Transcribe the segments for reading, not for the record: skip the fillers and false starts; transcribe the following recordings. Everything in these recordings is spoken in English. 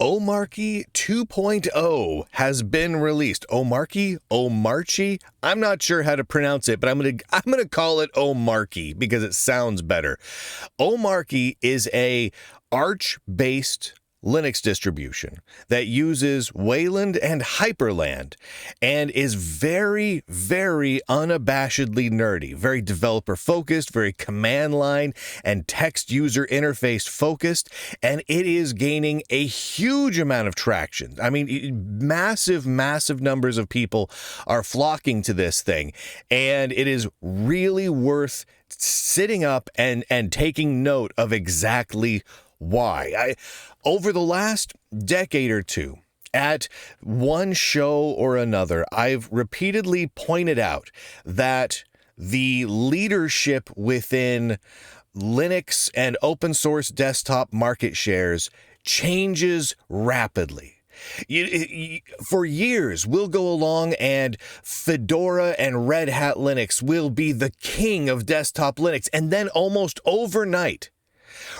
Omarchy 2.0 has been released. Omarchy? I'm not sure how to pronounce it, but I'm gonna call it Omarchy because it sounds better. Omarchy is a Arch-based Linux distribution that uses Wayland and Hyprland and is very, very unabashedly nerdy, very developer focused, very command line and text user interface focused, and it is gaining a huge amount of traction. I mean, massive numbers of people are flocking to this thing, and it is really worth sitting up and taking note of exactly why. Over the last decade or two, at one show or another, I've repeatedly pointed out that the leadership within Linux and open source desktop market shares changes rapidly. For years, we'll go along and Fedora and Red Hat Linux will be the king of desktop Linux, and then almost overnight,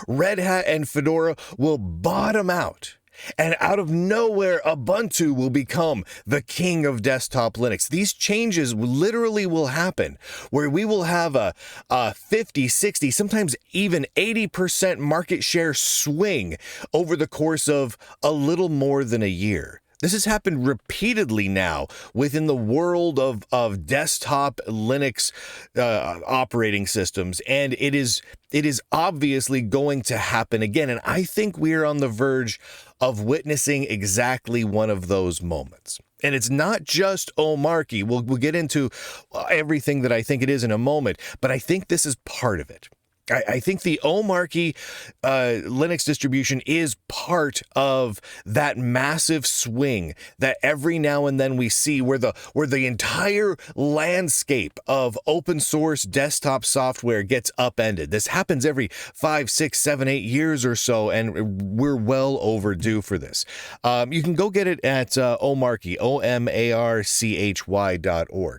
Red Hat and Fedora will bottom out, and out of nowhere, Ubuntu will become the king of desktop Linux. These changes literally will happen, where we will have a 50, 60, sometimes even 80% market share swing over the course of a little more than a year. This has happened repeatedly now within the world of desktop Linux operating systems, and it is obviously going to happen again. And I think we are on the verge of witnessing exactly one of those moments. And it's not just Omarchy. We'll get into everything that I think it is in a moment, but I think this is part of it. I think the Omarchy Linux distribution is part of that massive swing that every now and then we see where the entire landscape of open source desktop software gets upended. This happens every 5, 6, 7, 8 years or so, and we're well overdue for this. You can go get it at Omarchy, omarchy.org.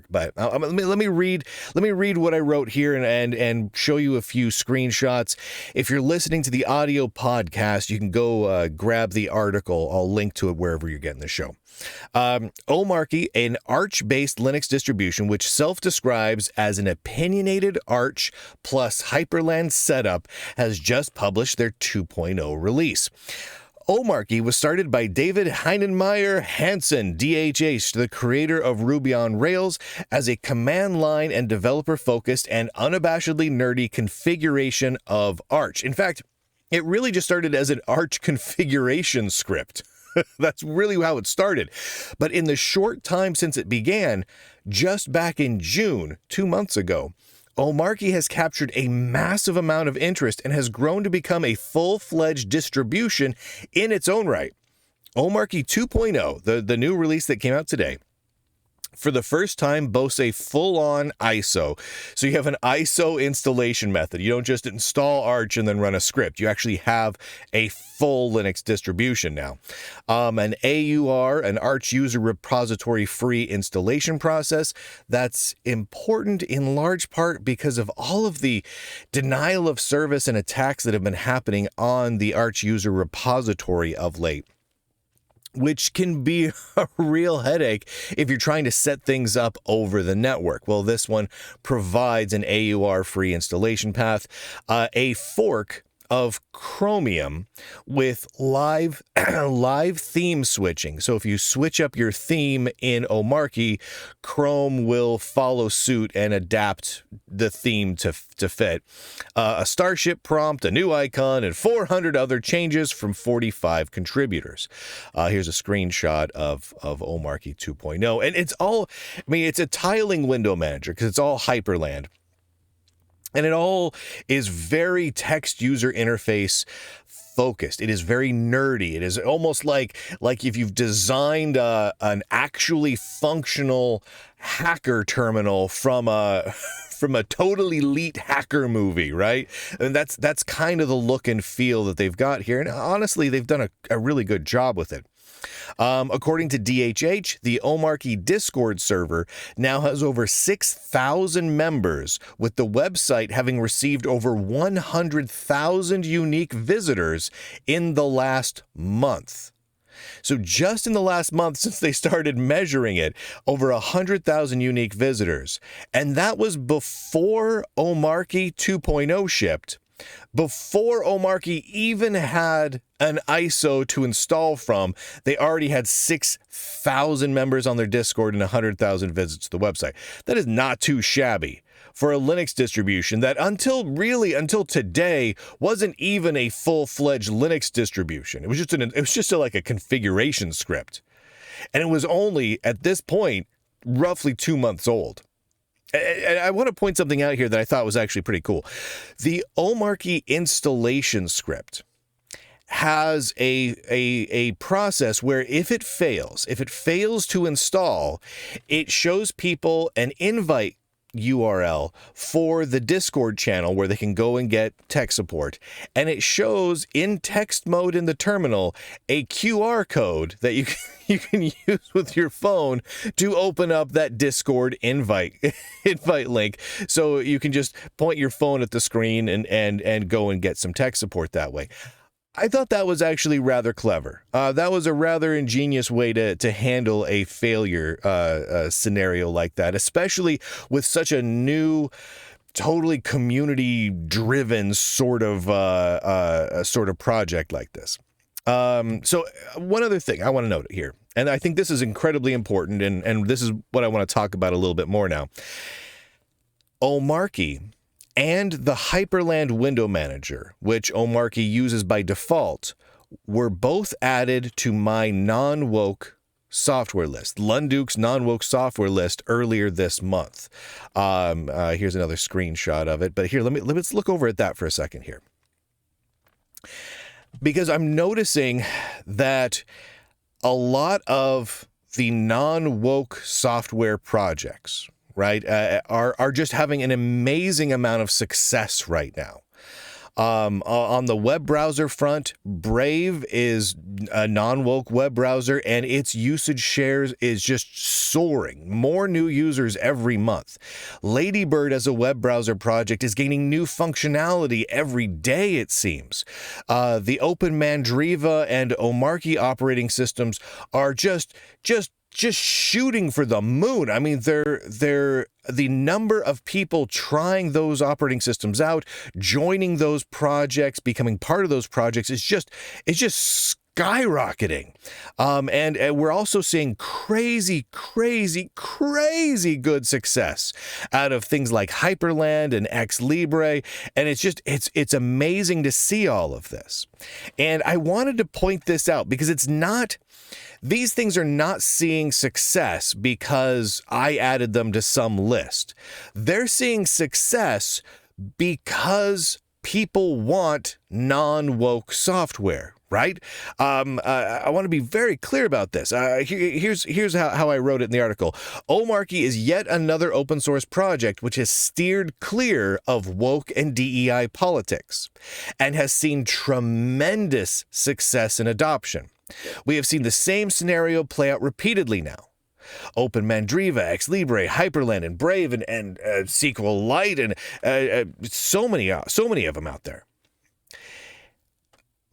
But let me read what I wrote here and show you a few screenshots. If you're listening to the audio podcast, you can go grab the article. I'll link to it wherever you're getting the show. Omarchy, an Arch-based Linux distribution which self-describes as an opinionated Arch plus Hyprland setup, has just published their 2.0 release. Omarchy was started by David Heinemeier Hansen, DHH, the creator of Ruby on Rails, as a command line and developer-focused and unabashedly nerdy configuration of Arch. In fact, it really just started as an Arch configuration script. That's really how it started. But in the short time since it began, just back in June, 2 months ago, Omarchy has captured a massive amount of interest and has grown to become a full-fledged distribution in its own right. Omarchy 2.0, the new release that came out today, for the first time boasts a full-on ISO. So you have an ISO installation method. You don't just install Arch and then run a script. You actually have a full Linux distribution now. An AUR, an Arch user repository free installation process. That's important in large part because of all of the denial of service and attacks that have been happening on the Arch user repository of late, which can be a real headache if you're trying to set things up over the network. Well, this one provides an AUR-free installation path, a fork of Chromium with live theme switching. So if you switch up your theme in Omarchy, Chrome will follow suit and adapt the theme to fit. A Starship prompt, a new icon, and 400 other changes from 45 contributors. Here's a screenshot of Omarchy 2.0. And it's all, it's a tiling window manager because it's all Hyprland. And it all is very text user interface focused. It is very nerdy. It is almost like if you've designed an actually functional hacker terminal from a total elite hacker movie, right? And that's kind of the look and feel that they've got here. And honestly, they've done a really good job with it. According to DHH, the Omarchy Discord server now has over 6,000 members, with the website having received over 100,000 unique visitors in the last month. So just in the last month since they started measuring it, over 100,000 unique visitors. And that was before Omarchy 2.0 shipped, before Omarchy even had an ISO to install from. They already had 6,000 members on their Discord and 100,000 visits to the website. That is not too shabby for a Linux distribution that until today wasn't even a full-fledged Linux distribution. It was just like a configuration script. And it was only at this point roughly 2 months old. And I want to point something out here that I thought was actually pretty cool. The Omarchy installation script has a process where if it fails to install, it shows people an invite URL for the Discord channel where they can go and get tech support, and it shows in text mode in the terminal a QR code that you can use with your phone to open up that Discord invite link, so you can just point your phone at the screen and go and get some tech support that way. I thought that was actually rather clever. That was a rather ingenious way to handle a failure scenario like that, especially with such a new, totally community-driven sort of project like this. So one other thing I want to note here, and I think this is incredibly important, and this is what I want to talk about a little bit more now. Omarchy and the Hyprland window manager, which Omarchy uses by default, were both added to my non-woke software list, Lunduke's non-woke software list, earlier this month. Here's another screenshot of it, but here, let's look over at that for a second here. Because I'm noticing that a lot of the non-woke software projects, right, are just having an amazing amount of success right now. On the web browser front, Brave is a non-woke web browser, and its usage shares is just soaring. More new users every month. Ladybird as a web browser project is gaining new functionality every day, it seems. The Open Mandriva and Omarchy operating systems are just shooting for the moon. I mean, the number of people trying those operating systems out, joining those projects, becoming part of those projects is just skyrocketing. And we're also seeing crazy good success out of things like Hyprland and Ex Libre. And it's amazing to see all of this. And I wanted to point this out because these things are not seeing success because I added them to some list. They're seeing success because people want non-woke software, right? I want to be very clear about this. Here's how I wrote it in the article. Omarchy is yet another open source project which has steered clear of woke and DEI politics and has seen tremendous success and adoption. We have seen the same scenario play out repeatedly now. Open Mandriva, Ex Libre, Hyprland, and Brave, and SQLite, and so many of them out there.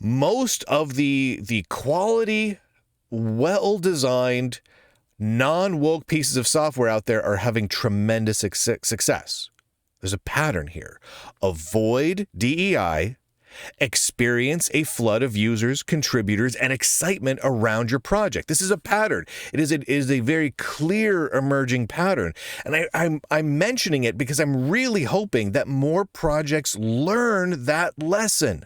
Most of the quality, well-designed, non-woke pieces of software out there are having tremendous success. There's a pattern here. Avoid DEI. Experience a flood of users, contributors, and excitement around your project. This is a pattern. It is a very clear emerging pattern. And I'm mentioning it because I'm really hoping that more projects learn that lesson.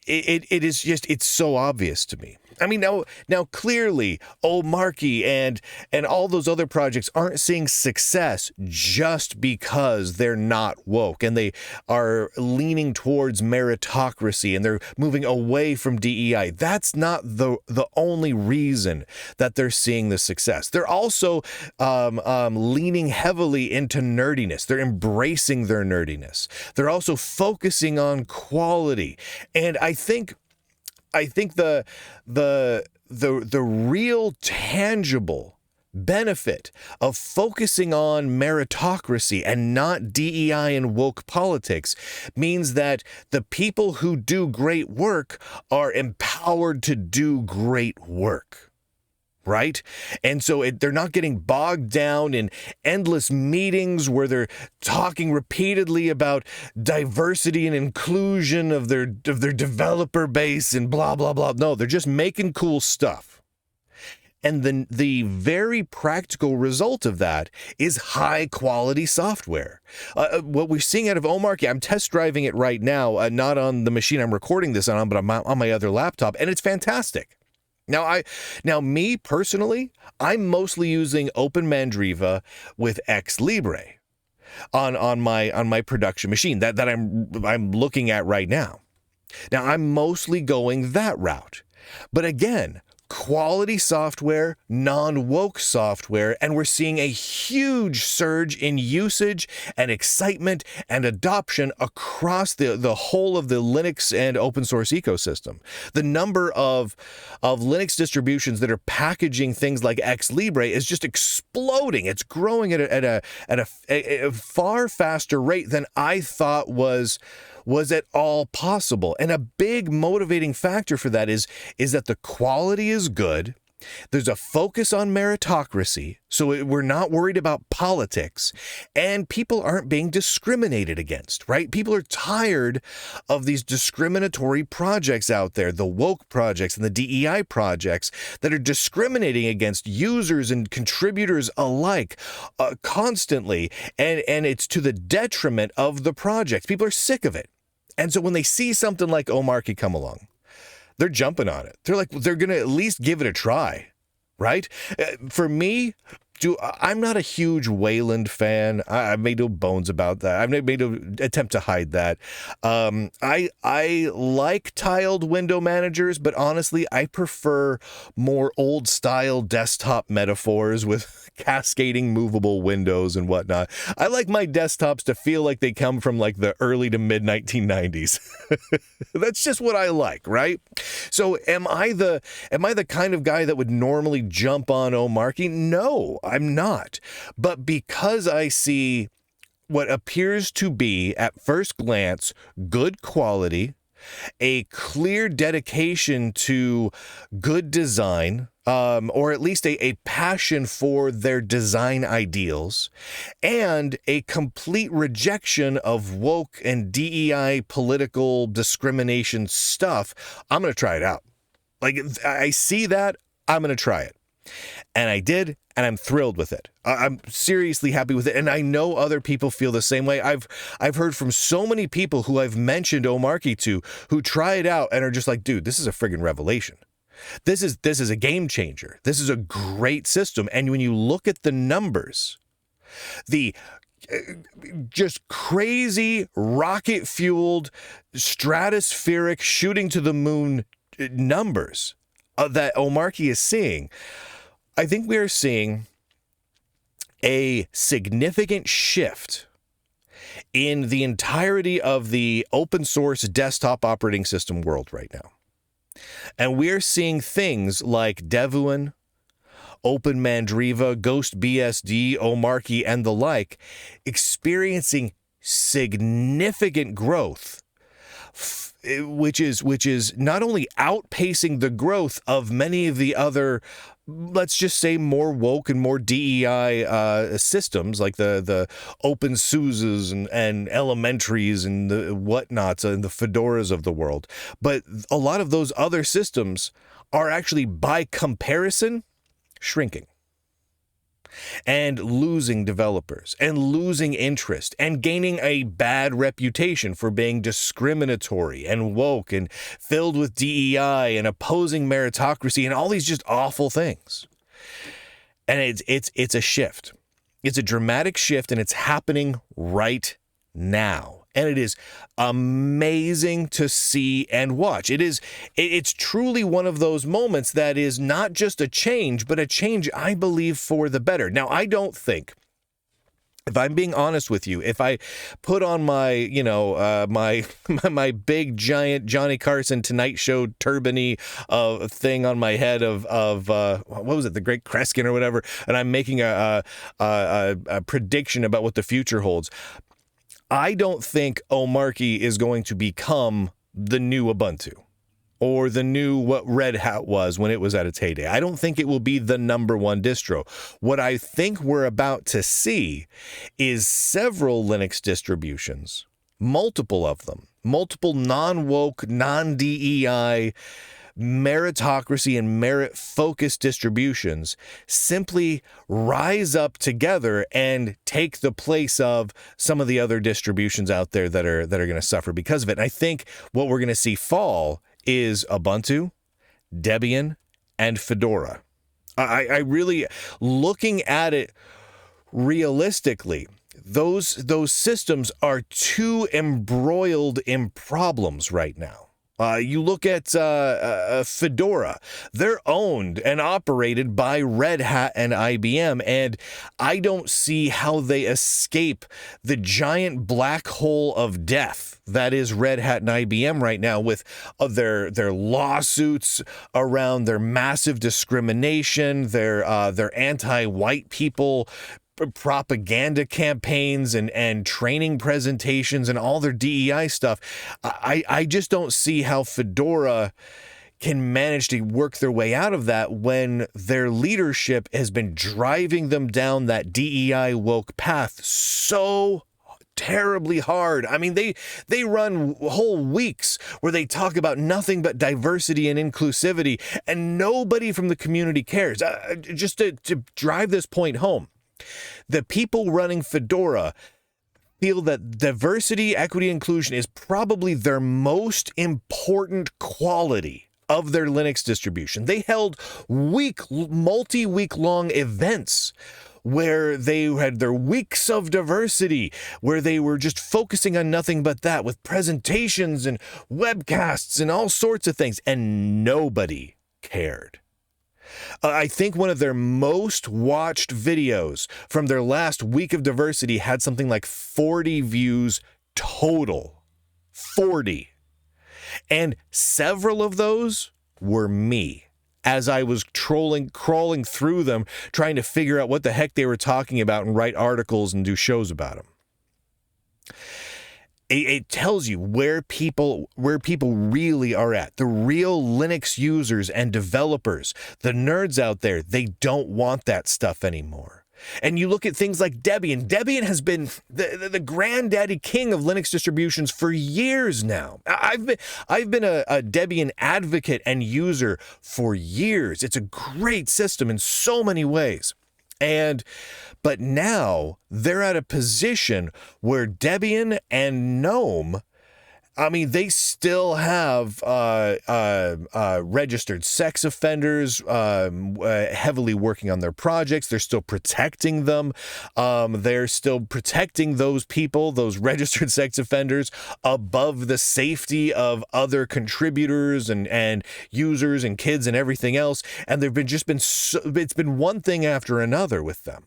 It is just, it's so obvious to me. I mean, now clearly Omarchy and all those other projects aren't seeing success just because they're not woke and they are leaning towards meritocracy and they're moving away from DEI. That's not the only reason that they're seeing the success. They're also leaning heavily into nerdiness. They're embracing their nerdiness. They're also focusing on quality. And I think the real tangible benefit of focusing on meritocracy and not DEI and woke politics means that the people who do great work are empowered to do great work. Right? And so they're not getting bogged down in endless meetings where they're talking repeatedly about diversity and inclusion of their developer base and blah, blah, blah. No, they're just making cool stuff. And the very practical result of that is high quality software. What we're seeing out of Omarchy, I'm test driving it right now, not on the machine I'm recording this on, but on my other laptop, and it's fantastic. Now, me personally, I'm mostly using OpenMandriva with Ex Libre on my production machine that I'm looking at right now. Now, I'm mostly going that route, but again, quality software, non-woke software, and we're seeing a huge surge in usage and excitement and adoption across the whole of the Linux and open source ecosystem. The number of Linux distributions that are packaging things like Ex Libre is just exploding. It's growing at a far faster rate than I thought was at all possible. And a big motivating factor for that is that the quality is good. There's a focus on meritocracy, so we're not worried about politics, and people aren't being discriminated against, right? People are tired of these discriminatory projects out there, the woke projects and the DEI projects that are discriminating against users and contributors alike constantly, and it's to the detriment of the project. People are sick of it. And so when they see something like Omarchy come along, they're jumping on it. They're going to at least give it a try, right? For me, I'm not a huge Wayland fan. I've made no bones about that. I've made no attempt to hide that. I like tiled window managers, but honestly, I prefer more old-style desktop metaphors with cascading movable windows and whatnot. I like my desktops to feel like they come from like the early to mid 1990s. That's just what I like, right? So am I the kind of guy that would normally jump on Omarchy? No, I'm not. But because I see what appears to be at first glance good quality, a clear dedication to good design, or at least a passion for their design ideals, and a complete rejection of woke and DEI political discrimination stuff, I'm going to try it out. Like, I see that, I'm going to try it. And I did, and I'm thrilled with it. I'm seriously happy with it, and I know other people feel the same way. I've heard from so many people who I've mentioned Omarchy to who try it out and are just like, dude, this is a friggin' revelation. This is a game changer. This is a great system. And when you look at the numbers, the just crazy rocket-fueled, stratospheric shooting to the moon numbers that Omarchy is seeing, I think we are seeing a significant shift in the entirety of the open source desktop operating system world right now. And we're seeing things like Devuan, OpenMandriva, GhostBSD, Omarchy, and the like experiencing significant growth, which is not only outpacing the growth of many of the other, let's just say, more woke and more DEI systems like the OpenSUSEs and Elementaries and the whatnots and the Fedoras of the world. But a lot of those other systems are actually, by comparison, shrinking and losing developers and losing interest and gaining a bad reputation for being discriminatory and woke and filled with DEI and opposing meritocracy and all these just awful things. And it's a shift. It's a dramatic shift, and it's happening right now. And it is amazing to see and watch. It's truly one of those moments that is not just a change, but a change, I believe, for the better. Now, I don't think if I'm being honest with you, if I put on my, my big giant Johnny Carson Tonight Show turbany thing on my head of what was it, the Great Kreskin or whatever, and I'm making a prediction about what the future holds, I don't think Omarchy is going to become the new Ubuntu, or the new what Red Hat was when it was at its heyday. I don't think it will be the number one distro. What I think we're about to see is several Linux distributions, multiple of them, multiple non-woke, non-DEI, meritocracy and merit-focused distributions simply rise up together and take the place of some of the other distributions out there that are going to suffer because of it. And I think what we're going to see fall is Ubuntu, Debian, and Fedora. I really, looking at it realistically, those systems are too embroiled in problems right now. You look at Fedora, they're owned and operated by Red Hat and IBM, and I don't see how they escape the giant black hole of death that is Red Hat and IBM right now, with their lawsuits around their massive discrimination, their anti-white people propaganda campaigns and training presentations and all their DEI stuff. I just don't see how Fedora can manage to work their way out of that when their leadership has been driving them down that DEI woke path so terribly hard. I mean, they run whole weeks where they talk about nothing but diversity and inclusivity, and nobody from the community cares. Just to drive this point home, the people running Fedora feel that diversity, equity, inclusion is probably their most important quality of their Linux distribution. They held multi-week long events where they had their weeks of diversity, where they were just focusing on nothing but that, with presentations and webcasts and all sorts of things, and nobody cared. I think one of their most watched videos from their last week of diversity had something like 40 views total. 40. And several of those were me, as I was crawling through them, trying to figure out what the heck they were talking about and write articles and do shows about them. It tells you where people really are at. The real Linux users and developers, the nerds out there, they don't want that stuff anymore. And you look at things like Debian. Debian has been the granddaddy king of Linux distributions for years now. I've been a Debian advocate and user for years. It's a great system in so many ways. But now they're at a position where Debian and GNOME, I mean, they still have registered sex offenders heavily working on their projects. They're still protecting them. They're still protecting those people, those registered sex offenders, above the safety of other contributors and users and kids and everything else. And it's been one thing after another with them.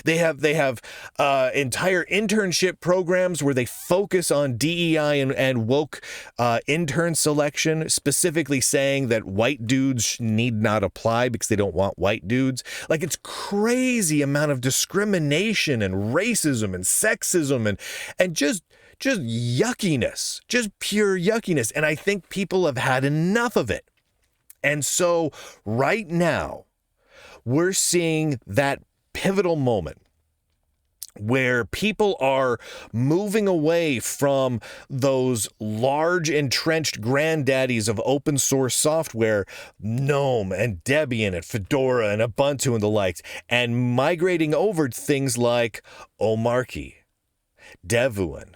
They have entire internship programs where they focus on DEI and woke intern selection, specifically saying that white dudes need not apply because they don't want white dudes. Like, it's crazy amount of discrimination and racism and sexism and just yuckiness, just pure yuckiness. And I think people have had enough of it. And so right now, we're seeing that pivotal moment where people are moving away from those large entrenched granddaddies of open source software, GNOME and Debian and Fedora and Ubuntu and the likes, and migrating over to things like Omarchy, Devuan,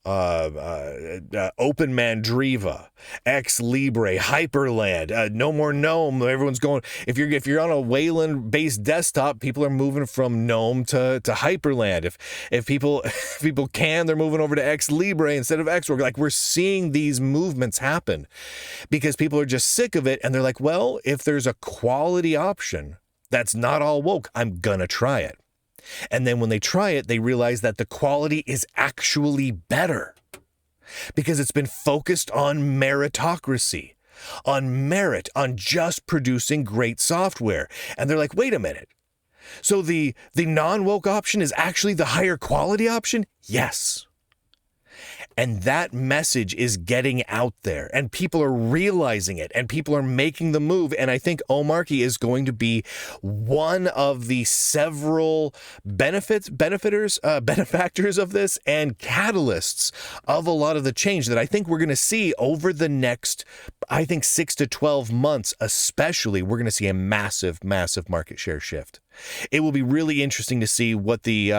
Open Mandriva, Ex Libre, Hyprland, no more GNOME. Everyone's going. If you're on a Wayland based desktop, people are moving from GNOME to Hyprland. If people can, they're moving over to Ex Libre instead of Xorg. Like, we're seeing these movements happen because people are just sick of it, and they're like, well, if there's a quality option that's not all woke, I'm gonna try it. And then when they try it, they realize that the quality is actually better because it's been focused on meritocracy, on merit, on just producing great software. And they're like, wait a minute. So the non-woke option is actually the higher quality option? Yes. And that message is getting out there, and people are realizing it, and people are making the move. And I think Omarchy is going to be one of the several benefactors of this and catalysts of a lot of the change that I think we're going to see over the next, 6 to 12 months, especially. We're going to see a massive, massive market share shift. It will be really interesting to see what the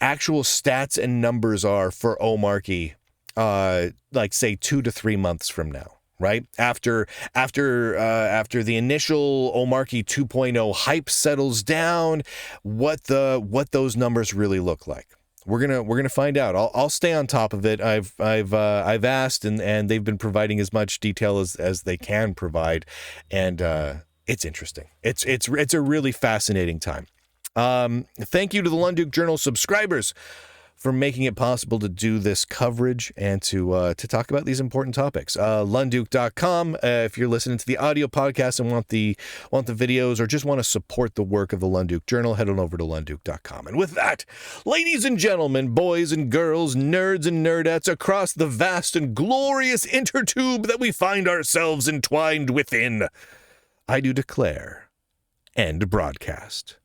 actual stats and numbers are for Omarchy, say 2 to 3 months from now, right? After the initial Omarchy 2.0 hype settles down, what those numbers really look like. We're gonna find out. I'll stay on top of it. I've asked, and they've been providing as much detail as they can provide, and it's interesting. It's a really fascinating time. Thank you to the Lunduke Journal subscribers for making it possible to do this coverage and to talk about these important topics. Lunduke.com. If you're listening to the audio podcast and want the videos, or just want to support the work of the Lunduke Journal, head on over to Lunduke.com. And with that, ladies and gentlemen, boys and girls, nerds and nerdettes across the vast and glorious intertube that we find ourselves entwined within, I do declare, end broadcast.